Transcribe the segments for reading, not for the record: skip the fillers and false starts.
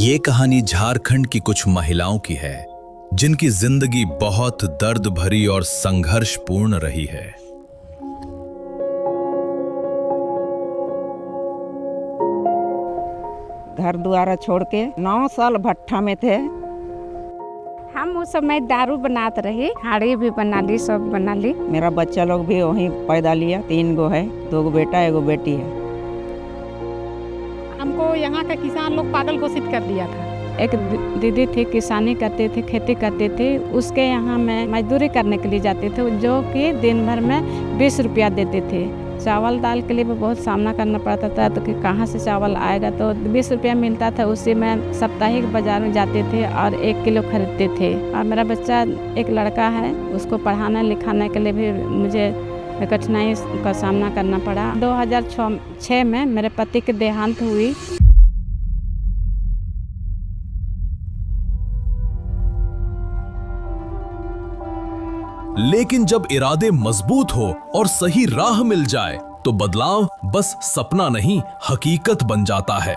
ये कहानी झारखंड की कुछ महिलाओं की है जिनकी जिंदगी बहुत दर्द भरी और संघर्षपूर्ण रही है। घर द्वारा छोड़ के 9 साल भट्ठा में थे। हम उस समय दारू बनाते रही, हाड़ी भी बना ली, सब बना ली। मेरा बच्चा लोग भी वहीं पैदा लिया, 3 गो है, 2 गो बेटा 1 गो बेटी है। हमको यहाँ का किसान लोग पागल घोषित कर दिया था। एक दीदी थी, किसानी करते थे, खेती करते थे। उसके यहाँ मैं मजदूरी करने के लिए जाते थे, जो कि दिन भर में 20 रुपया देते थे। चावल दाल के लिए भी बहुत सामना करना पड़ता था, तो कि कहाँ से चावल आएगा। तो 20 रुपया मिलता था, उससे मैं साप्ताहिक बाजार में जाते थे और 1 किलो खरीदते थे। और मेरा बच्चा एक लड़का है, उसको पढ़ाने लिखाने के लिए भी मुझे कठिनाई का सामना करना पड़ा। 2006 में मेरे पति की देहांत हुई। लेकिन जब इरादे मजबूत हो और सही राह मिल जाए तो बदलाव बस सपना नहीं, हकीकत बन जाता है।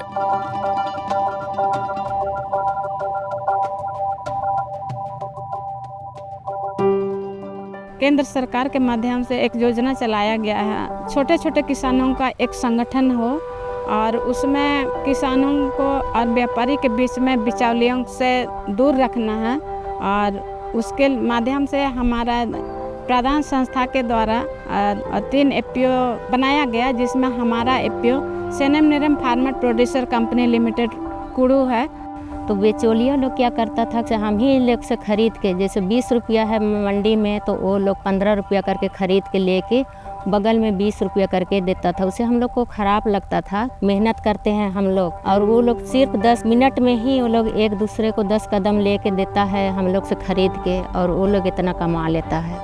केंद्र सरकार के माध्यम से एक योजना चलाया गया है, छोटे छोटे किसानों का एक संगठन हो और उसमें किसानों को और व्यापारी के बीच में बिचौलियों से दूर रखना है। और उसके माध्यम से हमारा प्रधान संस्था के द्वारा 3 एफपीओ बनाया गया, जिसमें हमारा एफपीओ सेनम निरम farmer producer company limited Kuru है। तो बिचौलिया लोग क्या करता था कि हम ही लोग से खरीद के, जैसे 20 रुपया है मंडी में तो वो लोग 15 रुपया करके खरीद के लेके बगल में 20 रुपया करके देता था। उसे हम लोग को खराब लगता था। मेहनत करते हैं हम लोग और वो लोग सिर्फ 10 मिनट में ही वो लोग एक दूसरे को 10 कदम लेके देता है हम लोग से खरीद के, और वो लोग इतना कमा लेता है।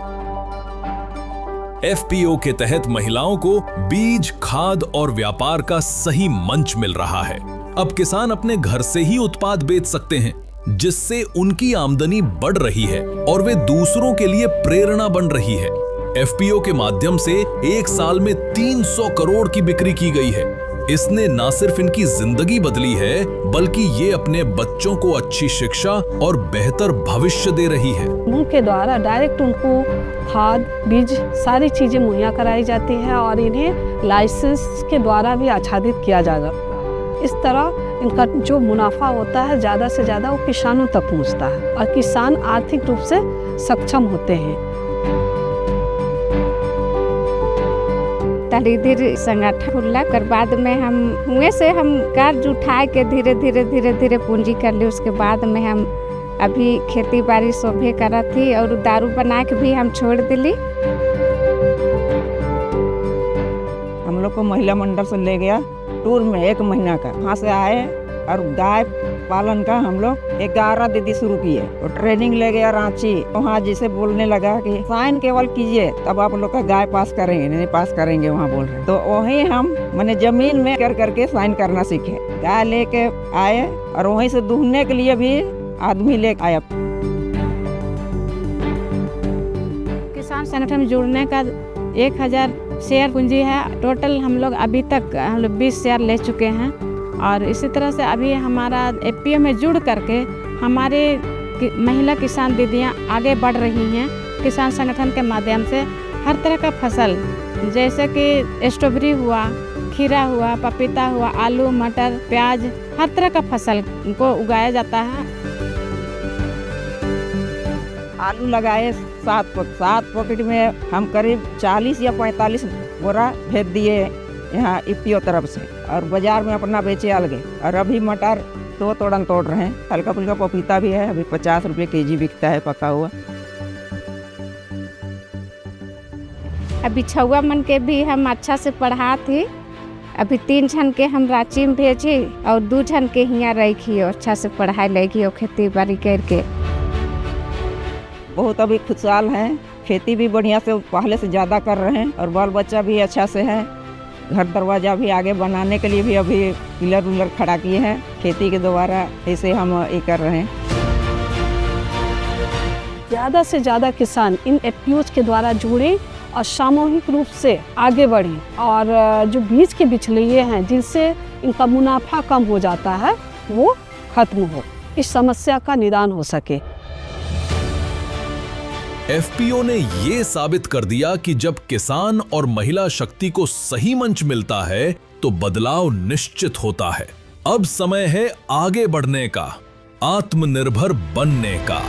एफपीओ के तहत महिलाओं को बीज, खाद और व्यापार का सही मंच मिल रहा है। अब किसान अपने घर से ही उत्पाद बेच सकते हैं, जिससे उनकी आमदनी बढ़ रही है और वे दूसरों के लिए प्रेरणा बन रही है। एफपीओ के माध्यम से 1 साल में 300 करोड़ की बिक्री की गई है। इसने न सिर्फ इनकी जिंदगी बदली है, बल्कि ये अपने बच्चों को अच्छी शिक्षा और बेहतर भविष्य दे रही है। उनके द्वारा डायरेक्ट उनको खाद, बीज सारी चीजें मुहैया कराई जाती है और इन्हें लाइसेंस के द्वारा भी आच्छादित किया जाता है। इस तरह इनका जो मुनाफा होता है ज़्यादा से ज़्यादा वो किसानों तक पहुंचता है और किसान आर्थिक रूप से सक्षम होते हैं। धीरे संगठन खुला कर बाद में हम हुए से हम कर्ज उठाए के धीरे धीरे पूंजी कर ली। उसके बाद में हम अभी खेती बाड़ी सोभे करा थी और दारू बना के भी हम छोड़ दिली। हम लोग को महिला मंडल से ले गया टूर में 1 महीना का। वहाँ से आए और गाय पालन का हम लोग 11 दीदी शुरू किए और ट्रेनिंग ले गया रांची। वहाँ जिसे बोलने लगा कि साइन केवल कीजिए तब आप लोग का गाय पास करेंगे, नहीं पास करेंगे वहाँ बोल रहे। तो वहीं हम मैंने जमीन में करके साइन करना सीखे। गाय लेके आए और वहीं से दूहने के लिए भी आदमी ले आया। किसान संगठन में जुड़ने का 1000 शेयर पूंजी है। टोटल हम लोग अभी तक 20 शेयर ले चुके हैं और इसी तरह से अभी हमारा एफपीओ में जुड़ करके हमारे महिला किसान दीदियां आगे बढ़ रही हैं। किसान संगठन के माध्यम से हर तरह का फसल, जैसे कि स्ट्रॉबेरी हुआ, खीरा हुआ, पपीता हुआ, आलू, मटर, प्याज, हर तरह का फसल को उगाया जाता है। आलू लगाए 7 पॉकेट में हम करीब 40 या 45 बोरा भेज दिए यहाँ एफपीओ तरफ से और बाजार में अपना बेचे अलगे। और अभी मटर 2 तोड़न तोड़ रहे हैं। हल्का फुल्का पपीता भी है, अभी 50 रुपये केजी बिकता है पका हुआ। अभी 6 मन के भी हम अच्छा से पढ़ा थे। अभी 3 जन के हम रांची में भेजे और 2 जन के यहाँ रखी और अच्छा से पढ़ाई लगी और खेती बाड़ी करके बहुत अभी खुशहाल हैं। खेती भी बढ़िया से पहले से ज़्यादा कर रहे हैं और बाल बच्चा भी अच्छा से है। घर दरवाजा भी आगे बनाने के लिए भी अभी पिलर उलर खड़ा किए हैं। खेती के द्वारा ऐसे हम ये कर रहे हैं। ज़्यादा से ज़्यादा किसान इन एफपीओज के द्वारा जुड़े और सामूहिक रूप से आगे बढ़ें और जो बीज के बिचौलिए हैं जिनसे इनका मुनाफा कम हो जाता है वो खत्म हो, इस समस्या का निदान हो सके। एफपीओ ने ये साबित कर दिया कि जब किसान और महिला शक्ति को सही मंच मिलता है तो बदलाव निश्चित होता है। अब समय है आगे बढ़ने का, आत्मनिर्भर बनने का।